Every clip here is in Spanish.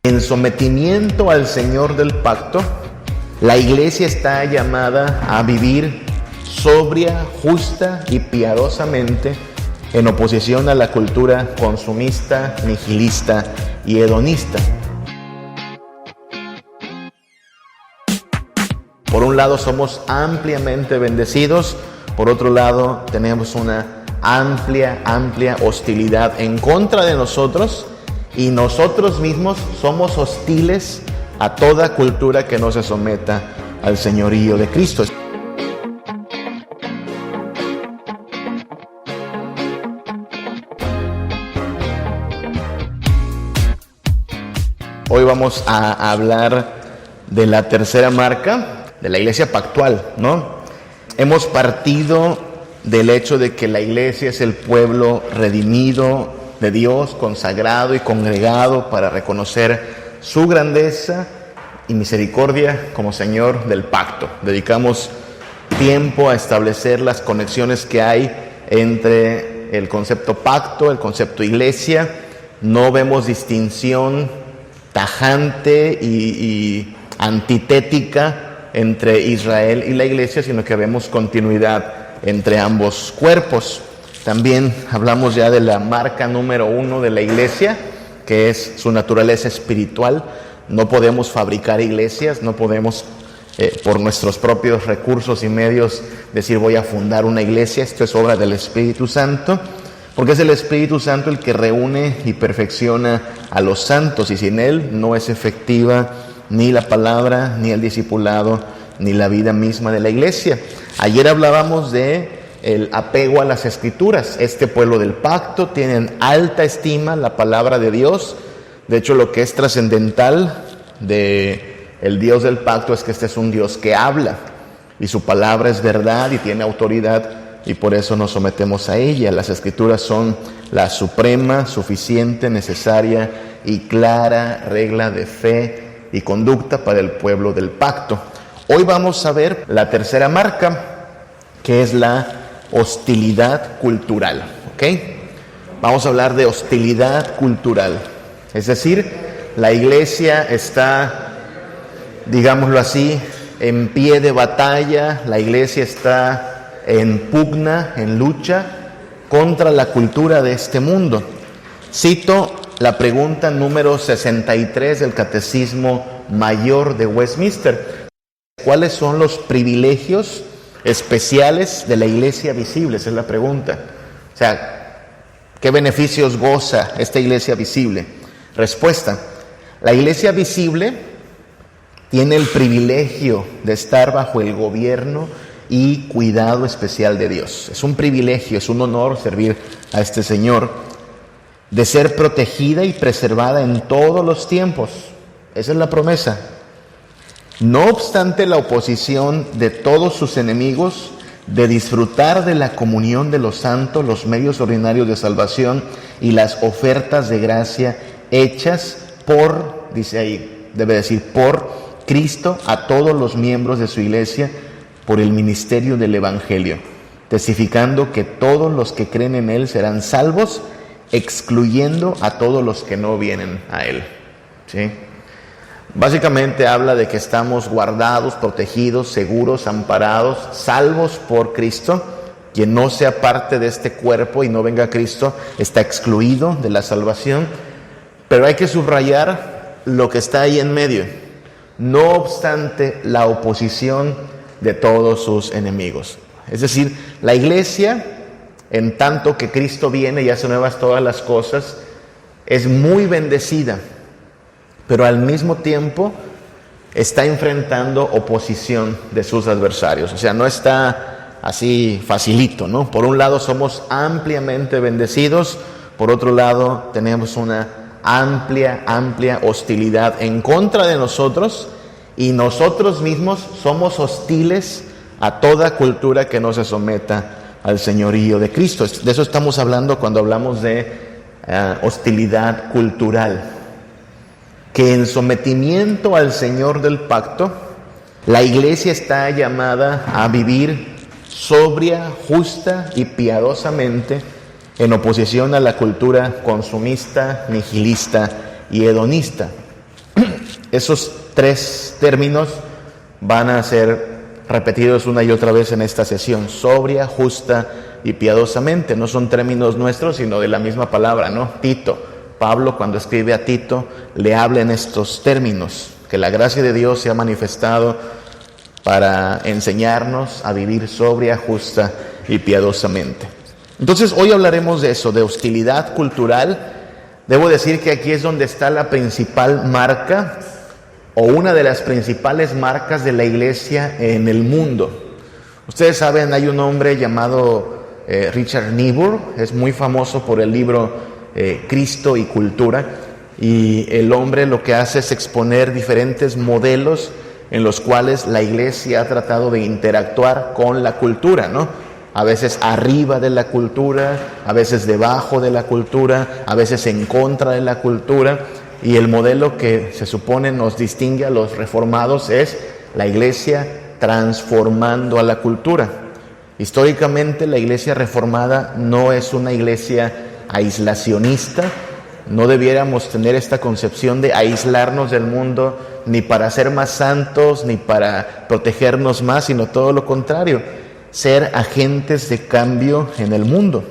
En sometimiento al Señor del pacto, la iglesia está llamada a vivir sobria, justa y piadosamente en oposición a la cultura consumista, nihilista y hedonista. Por un lado somos ampliamente bendecidos, por otro lado tenemos una amplia hostilidad en contra de nosotros, y nosotros mismos somos hostiles a toda cultura que no se someta al señorío de Cristo. Hoy vamos a hablar de la tercera marca de la iglesia pactual, ¿no? Hemos partido del hecho de que la iglesia es el pueblo redimido de Dios, consagrado y congregado para reconocer su grandeza y misericordia como Señor del pacto. Dedicamos tiempo a establecer las conexiones que hay entre el concepto pacto, el concepto iglesia. No vemos distinción tajante y antitética entre Israel y la iglesia, sino que vemos continuidad entre ambos cuerpos. También hablamos ya de la marca número 1 de la iglesia, que es su naturaleza espiritual. No podemos fabricar iglesias, no podemos por nuestros propios recursos y medios decir voy a fundar una iglesia. Esto es obra del Espíritu Santo, porque es el Espíritu Santo el que reúne y perfecciona a los santos, y sin Él no es efectiva ni la palabra, ni el discipulado, ni la vida misma de la iglesia. Ayer hablábamos de el apego a las Escrituras. Este pueblo del pacto tiene en alta estima la palabra de Dios. De hecho, lo que es trascendental de el Dios del pacto es que este es un Dios que habla, y su palabra es verdad y tiene autoridad, y por eso nos sometemos a ella. Las Escrituras son la suprema, suficiente, necesaria y clara regla de fe y conducta para el pueblo del pacto. Hoy vamos a ver la tercera marca, que es la hostilidad cultural, ¿ok? Vamos a hablar de hostilidad cultural. Es decir, la iglesia está, digámoslo así, en pie de batalla. La iglesia está en pugna, en lucha contra la cultura de este mundo. Cito la pregunta número 63 del Catecismo Mayor de Westminster. ¿Cuáles son los privilegios especiales de la iglesia visible? Esa es la pregunta. O sea, ¿qué beneficios goza esta iglesia visible? Respuesta: la iglesia visible tiene el privilegio de estar bajo el gobierno y cuidado especial de Dios. Es un privilegio, es un honor servir a este Señor, de ser protegida y preservada en todos los tiempos. Esa es la promesa. No obstante la oposición de todos sus enemigos, de disfrutar de la comunión de los santos, los medios ordinarios de salvación y las ofertas de gracia hechas por, dice ahí, debe decir, por Cristo a todos los miembros de su iglesia por el ministerio del Evangelio, testificando que todos los que creen en Él serán salvos, excluyendo a todos los que no vienen a Él. ¿Sí? Básicamente habla de que estamos guardados, protegidos, seguros, amparados, salvos por Cristo. Quien no sea parte de este cuerpo y no venga a Cristo está excluido de la salvación. Pero hay que subrayar lo que está ahí en medio. No obstante la oposición de todos sus enemigos. Es decir, la iglesia, en tanto que Cristo viene y hace nuevas todas las cosas, es muy bendecida, pero al mismo tiempo está enfrentando oposición de sus adversarios. O sea, no está así facilito, ¿no? Por un lado somos ampliamente bendecidos, por otro lado tenemos una amplia hostilidad en contra de nosotros, y nosotros mismos somos hostiles a toda cultura que no se someta al señorío de Cristo. De eso estamos hablando cuando hablamos de hostilidad cultural. Que en sometimiento al Señor del pacto, la iglesia está llamada a vivir sobria, justa y piadosamente en oposición a la cultura consumista, nihilista y hedonista. Esos tres términos van a ser repetidos una y otra vez en esta sesión: sobria, justa y piadosamente. No son términos nuestros, sino de la misma palabra, ¿no? Tito, Pablo, cuando escribe a Tito, le habla en estos términos: que la gracia de Dios se ha manifestado para enseñarnos a vivir sobria, justa y piadosamente. Entonces hoy hablaremos de eso, de hostilidad cultural. Debo decir que aquí es donde está la principal marca, o una de las principales marcas de la iglesia en el mundo. Ustedes saben, hay un hombre llamado Richard Niebuhr, es muy famoso por el libro Cristo y Cultura, y el hombre lo que hace es exponer diferentes modelos en los cuales la iglesia ha tratado de interactuar con la cultura, ¿no? A veces arriba de la cultura, a veces debajo de la cultura, a veces en contra de la cultura. Y el modelo que se supone nos distingue a los reformados es la iglesia transformando a la cultura. Históricamente la iglesia reformada no es una iglesia aislacionista. No debiéramos tener esta concepción de aislarnos del mundo, ni para ser más santos, ni para protegernos más, sino todo lo contrario, ser agentes de cambio en el mundo.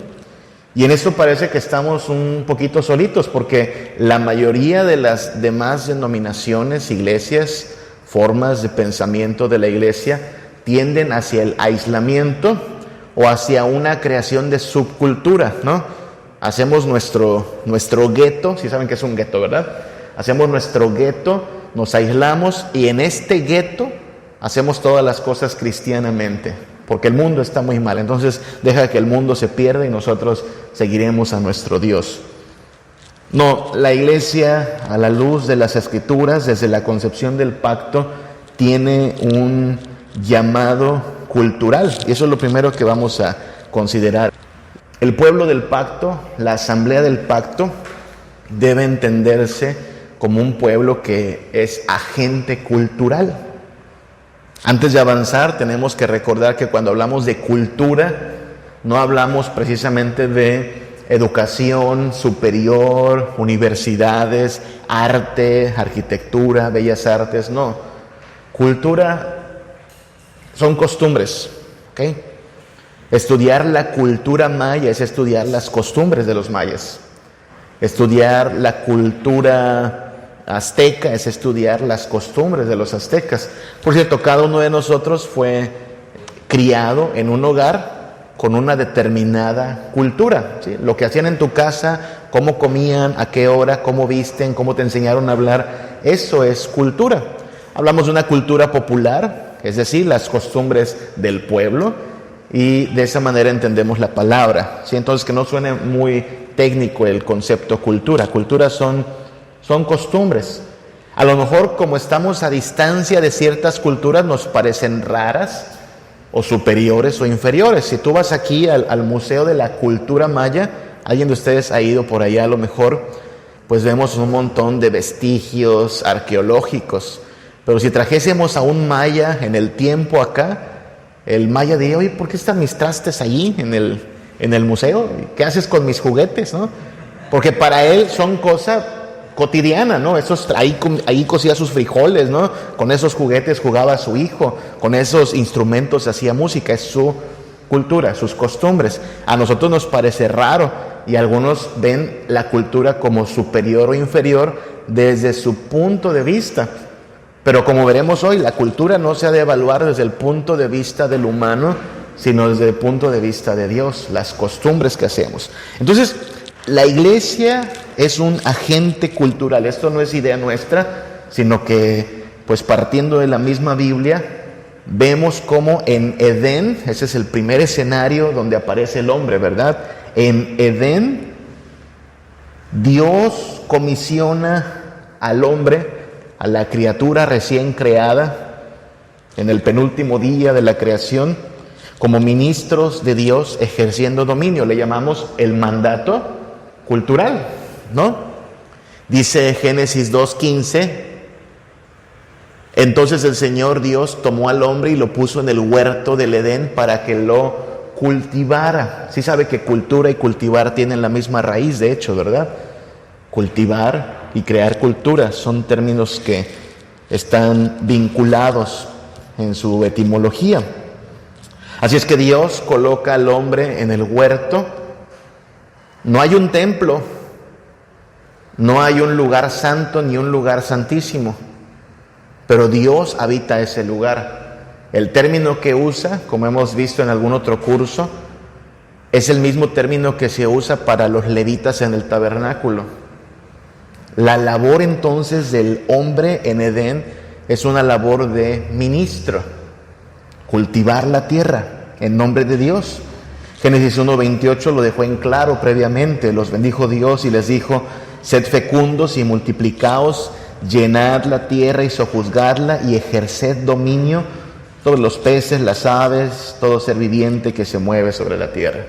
Y en esto parece que estamos un poquito solitos, porque la mayoría de las demás denominaciones, iglesias, formas de pensamiento de la iglesia tienden hacia el aislamiento o hacia una creación de subcultura, ¿no? Hacemos nuestro gueto, si saben que es un gueto, ¿verdad? Hacemos nuestro gueto, nos aislamos y en este gueto hacemos todas las cosas cristianamente, porque el mundo está muy mal. Entonces deja que el mundo se pierda y nosotros seguiremos a nuestro Dios. No, la iglesia, a la luz de las Escrituras, desde la concepción del pacto, tiene un llamado cultural, y eso es lo primero que vamos a considerar. El pueblo del pacto, la asamblea del pacto, debe entenderse como un pueblo que es agente cultural. Antes de avanzar, tenemos que recordar que cuando hablamos de cultura, no hablamos precisamente de educación superior, universidades, arte, arquitectura, bellas artes, no. Cultura son costumbres, ¿ok? Estudiar la cultura maya es estudiar las costumbres de los mayas. Estudiar la cultura azteca es estudiar las costumbres de los aztecas. Por cierto, cada uno de nosotros fue criado en un hogar con una determinada cultura, ¿sí? Lo que hacían en tu casa, cómo comían, a qué hora, cómo visten, cómo te enseñaron a hablar, eso es cultura. Hablamos de una cultura popular, es decir, las costumbres del pueblo, y de esa manera entendemos la palabra, ¿sí? Entonces, que no suene muy técnico el concepto cultura. Cultura son costumbres. A lo mejor, como estamos a distancia de ciertas culturas, nos parecen raras o superiores o inferiores. Si tú vas aquí al Museo de la Cultura Maya, alguien de ustedes ha ido por allá a lo mejor, pues vemos un montón de vestigios arqueológicos. Pero si trajésemos a un maya en el tiempo acá, el maya diría: oye, ¿por qué están mis trastes allí en el museo? ¿Qué haces con mis juguetes, no? Porque para él son cosas cotidianas, ¿no? Ahí cocía sus frijoles, ¿no? Con esos juguetes jugaba su hijo, con esos instrumentos hacía música. Es su cultura, sus costumbres. A nosotros nos parece raro y algunos ven la cultura como superior o inferior desde su punto de vista. Pero como veremos hoy, la cultura no se ha de evaluar desde el punto de vista del humano, sino desde el punto de vista de Dios, las costumbres que hacemos. Entonces, la iglesia es un agente cultural. Esto no es idea nuestra, sino que, pues partiendo de la misma Biblia, vemos cómo en Edén, ese es el primer escenario donde aparece el hombre, ¿verdad? En Edén, Dios comisiona al hombre, a la criatura recién creada, en el penúltimo día de la creación, como ministros de Dios ejerciendo dominio. Le llamamos el mandato cultural, ¿no? Dice Génesis 2:15: entonces el Señor Dios tomó al hombre y lo puso en el huerto del Edén para que lo cultivara. Sí sabe que cultura y cultivar tienen la misma raíz, de hecho, ¿verdad? Cultivar y crear cultura son términos que están vinculados en su etimología. Así es que Dios coloca al hombre en el huerto. No hay un templo, no hay un lugar santo ni un lugar santísimo, pero Dios habita ese lugar. El término que usa, como hemos visto en algún otro curso, es el mismo término que se usa para los levitas en el tabernáculo. La labor entonces del hombre en Edén es una labor de ministro, cultivar la tierra en nombre de Dios. Génesis 1:28 lo dejó en claro previamente. Los bendijo Dios y les dijo: sed fecundos y multiplicaos, llenad la tierra y sojuzgadla y ejerced dominio sobre los peces, las aves, todo ser viviente que se mueve sobre la tierra.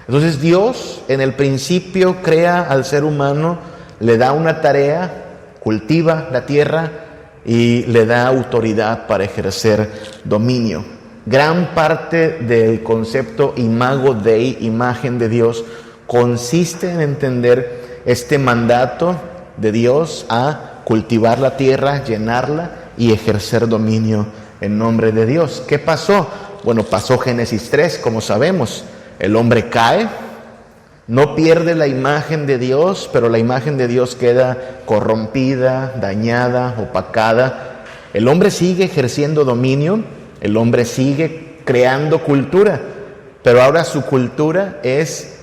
Entonces Dios en el principio crea al ser humano, le da una tarea, cultiva la tierra y le da autoridad para ejercer dominio. Gran parte del concepto imago Dei, imagen de Dios, consiste en entender este mandato de Dios a cultivar la tierra, llenarla y ejercer dominio en nombre de Dios. ¿Qué pasó? Bueno, pasó Génesis 3, como sabemos. El hombre cae, no pierde la imagen de Dios, pero la imagen de Dios queda corrompida, dañada, opacada. El hombre sigue ejerciendo dominio, el hombre sigue creando cultura, pero ahora su cultura es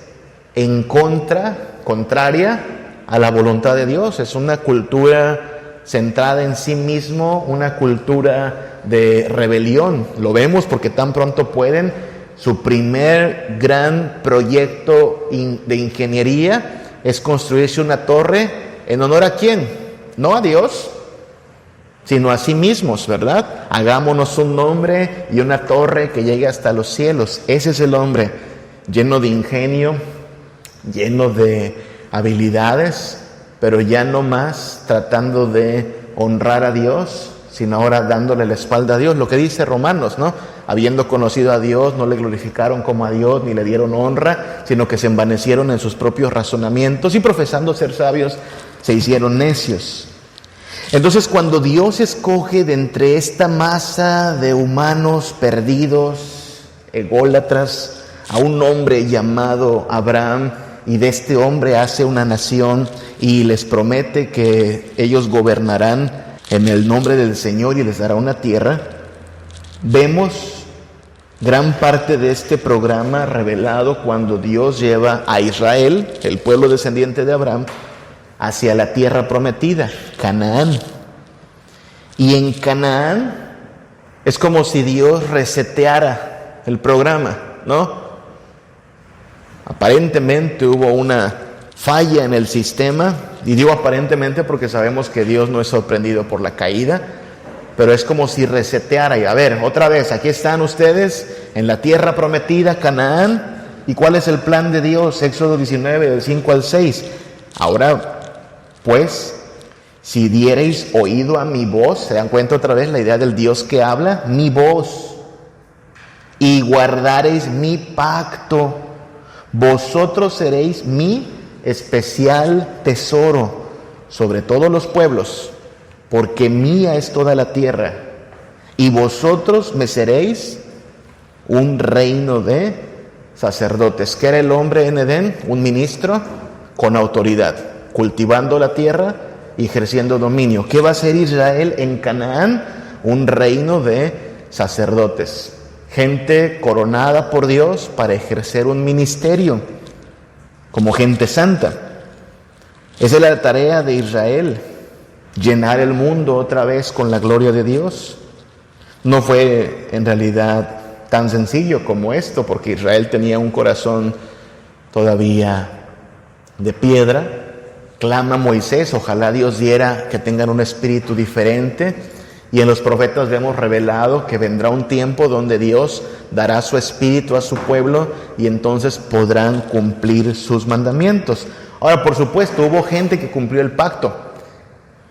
contraria a la voluntad de Dios. Es una cultura centrada en sí mismo, una cultura de rebelión. Lo vemos porque tan pronto pueden, su primer gran proyecto de ingeniería es construirse una torre en honor ¿a quién? No a Dios, sino a sí mismos, ¿verdad? Hagámonos un nombre y una torre que llegue hasta los cielos. Ese es el hombre, lleno de ingenio, lleno de habilidades, pero ya no más tratando de honrar a Dios, sino ahora dándole la espalda a Dios. Lo que dice Romanos, ¿no? Habiendo conocido a Dios, no le glorificaron como a Dios, ni le dieron honra, sino que se envanecieron en sus propios razonamientos y profesando ser sabios, se hicieron necios. Entonces, cuando Dios escoge de entre esta masa de humanos perdidos, ególatras, a un hombre llamado Abraham, y de este hombre hace una nación y les promete que ellos gobernarán en el nombre del Señor y les dará una tierra, vemos gran parte de este programa revelado cuando Dios lleva a Israel, el pueblo descendiente de Abraham, hacia la tierra prometida, Canaán. Y en Canaán es como si Dios reseteara el programa, ¿no? Aparentemente hubo una falla en el sistema, y digo aparentemente porque sabemos que Dios no es sorprendido por la caída, pero es como si reseteara y a ver, otra vez, aquí están ustedes en la tierra prometida, Canaán, ¿y cuál es el plan de Dios? Éxodo 19, del 5 al 6. Ahora, pues, si diereis oído a mi voz, ¿se dan cuenta otra vez la idea del Dios que habla? Mi voz, y guardareis mi pacto, vosotros seréis mi especial tesoro sobre todos los pueblos, porque mía es toda la tierra, y vosotros me seréis un reino de sacerdotes. ¿Qué era el hombre en Edén? Un ministro con autoridad, cultivando la tierra y ejerciendo dominio. ¿Qué va a ser Israel en Canaán? Un reino de sacerdotes. Gente coronada por Dios para ejercer un ministerio como gente santa. Esa es la tarea de Israel, llenar el mundo otra vez con la gloria de Dios. No fue en realidad tan sencillo como esto, porque Israel tenía un corazón todavía de piedra. Clama Moisés, ojalá Dios diera que tengan un espíritu diferente. Y en los profetas vemos revelado que vendrá un tiempo donde Dios dará su espíritu a su pueblo y entonces podrán cumplir sus mandamientos. Ahora, por supuesto, hubo gente que cumplió el pacto.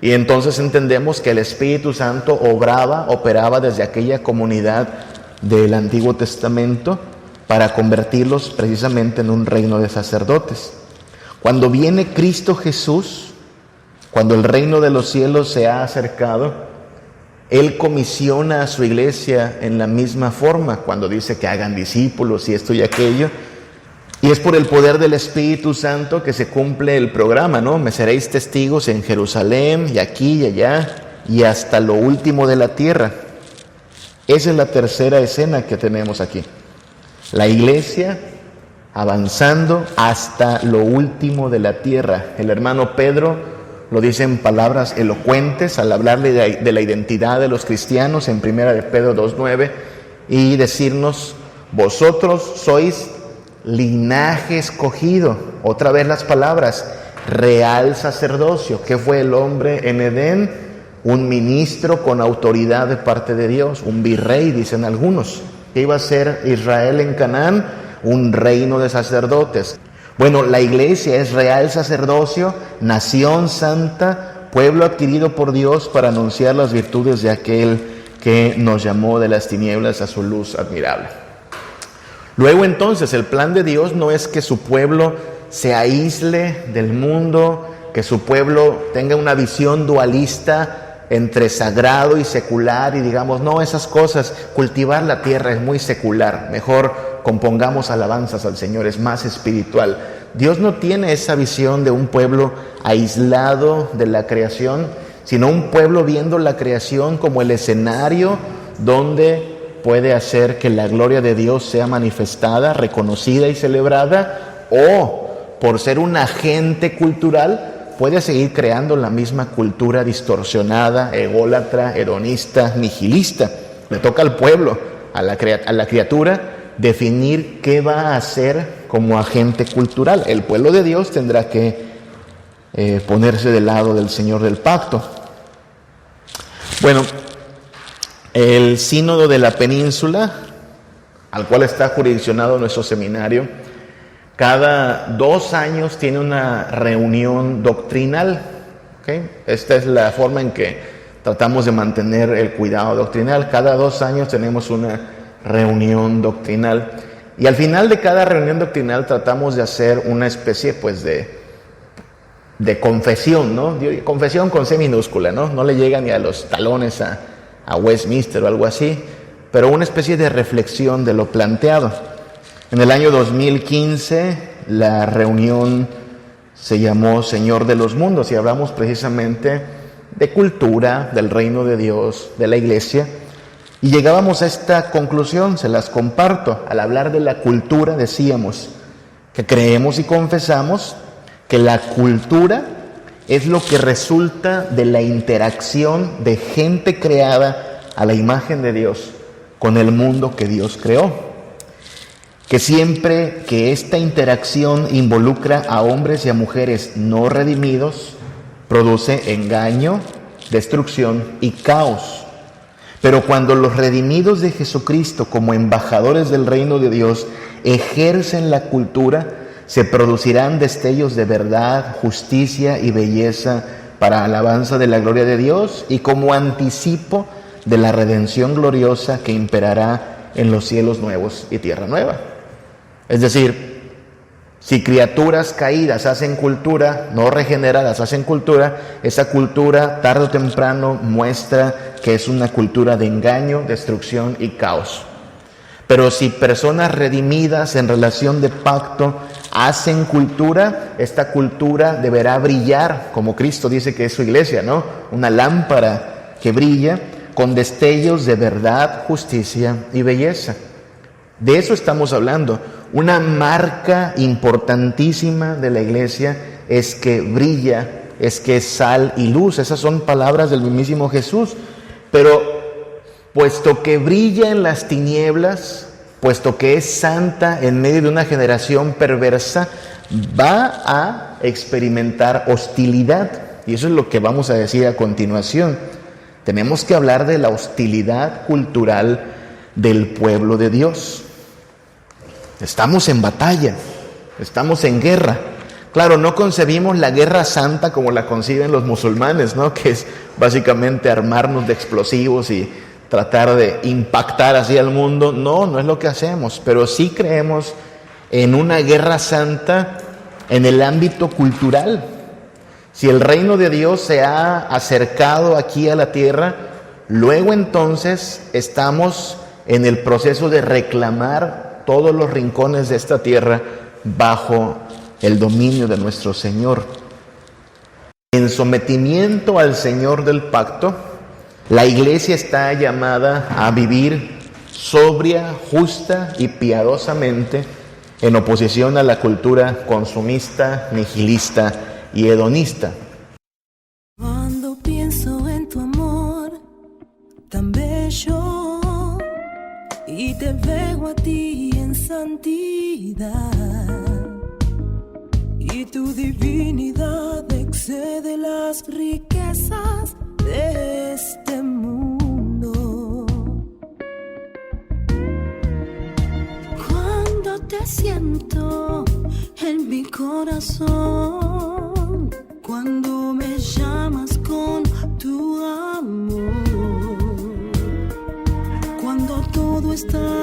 Y entonces entendemos que el Espíritu Santo operaba desde aquella comunidad del Antiguo Testamento para convertirlos precisamente en un reino de sacerdotes. Cuando viene Cristo Jesús, cuando el reino de los cielos se ha acercado, Él comisiona a su iglesia en la misma forma cuando dice que hagan discípulos y esto y aquello. Y es por el poder del Espíritu Santo que se cumple el programa, ¿no? Me seréis testigos en Jerusalén y aquí y allá y hasta lo último de la tierra. Esa es la tercera escena que tenemos aquí. La iglesia avanzando hasta lo último de la tierra. El hermano Pedro lo dice en palabras elocuentes al hablarle de la identidad de los cristianos en 1 de Pedro 2:9 y decirnos, vosotros sois linaje escogido. Otra vez las palabras, real sacerdocio. ¿Qué fue el hombre en Edén? Un ministro con autoridad de parte de Dios, un virrey, dicen algunos. ¿Qué iba a ser Israel en Canaán? Un reino de sacerdotes. Bueno, la iglesia es real sacerdocio, nación santa, pueblo adquirido por Dios para anunciar las virtudes de aquel que nos llamó de las tinieblas a su luz admirable. Luego entonces el plan de Dios no es que su pueblo se aísle del mundo, que su pueblo tenga una visión dualista entre sagrado y secular y digamos, no, esas cosas, cultivar la tierra es muy secular, mejor compongamos alabanzas al Señor, es más espiritual. Dios no tiene esa visión de un pueblo aislado de la creación, sino un pueblo viendo la creación como el escenario donde puede hacer que la gloria de Dios sea manifestada, reconocida y celebrada, o por ser un agente cultural puede seguir creando la misma cultura distorsionada, ególatra, hedonista, nihilista. Le toca al pueblo, a la criatura, definir qué va a hacer como agente cultural. El pueblo de Dios tendrá que ponerse del lado del Señor del pacto. Bueno, el sínodo de la península, al cual está jurisdiccionado nuestro seminario, cada 2 años tiene una reunión doctrinal. ¿Okay? Esta es la forma en que tratamos de mantener el cuidado doctrinal. Cada 2 años tenemos una reunión doctrinal. Y al final de cada reunión doctrinal tratamos de hacer una especie pues de confesión, ¿no? Confesión con C minúscula, ¿no? No le llega ni a los talones a Westminster o algo así, pero una especie de reflexión de lo planteado. En el año 2015 la reunión se llamó Señor de los Mundos y hablamos precisamente de cultura, del reino de Dios, de la iglesia, y llegábamos a esta conclusión, se las comparto. Al hablar de la cultura decíamos que creemos y confesamos que la cultura es lo que resulta de la interacción de gente creada a la imagen de Dios con el mundo que Dios creó. Que siempre que esta interacción involucra a hombres y a mujeres no redimidos, produce engaño, destrucción y caos. Pero cuando los redimidos de Jesucristo, como embajadores del reino de Dios, ejercen la cultura, se producirán destellos de verdad, justicia y belleza para alabanza de la gloria de Dios y como anticipo de la redención gloriosa que imperará en los cielos nuevos y tierra nueva. Es decir, si criaturas caídas hacen cultura, no regeneradas hacen cultura, esa cultura tarde o temprano muestra que es una cultura de engaño, destrucción y caos. Pero si personas redimidas en relación de pacto hacen cultura, esta cultura deberá brillar, como Cristo dice que es su iglesia, ¿no? Una lámpara que brilla con destellos de verdad, justicia y belleza. De eso estamos hablando. Una marca importantísima de la iglesia es que brilla, es que es sal y luz. Esas son palabras del mismísimo Jesús. Pero puesto que brilla en las tinieblas, puesto que es santa en medio de una generación perversa, va a experimentar hostilidad. Y eso es lo que vamos a decir a continuación. Tenemos que hablar de la hostilidad cultural del pueblo de Dios. Estamos en batalla, estamos en guerra. Claro, no concebimos la guerra santa como la conciben los musulmanes, ¿no? Que es básicamente armarnos de explosivos y tratar de impactar así al mundo. No, no es lo que hacemos, pero sí creemos en una guerra santa en el ámbito cultural. Si el reino de Dios se ha acercado aquí a la tierra, luego entonces estamos en el proceso de reclamar todos los rincones de esta tierra bajo el dominio de nuestro Señor. En sometimiento al Señor del pacto, la iglesia está llamada a vivir sobria, justa y piadosamente en oposición a la cultura consumista, nihilista y hedonista. Cuando pienso en tu amor tan bello y te veo a ti en santidad y tu divinidad excede las riquezas de este mundo. Cuando te siento en mi corazón, cuando me llamas con tu amor, cuando todo está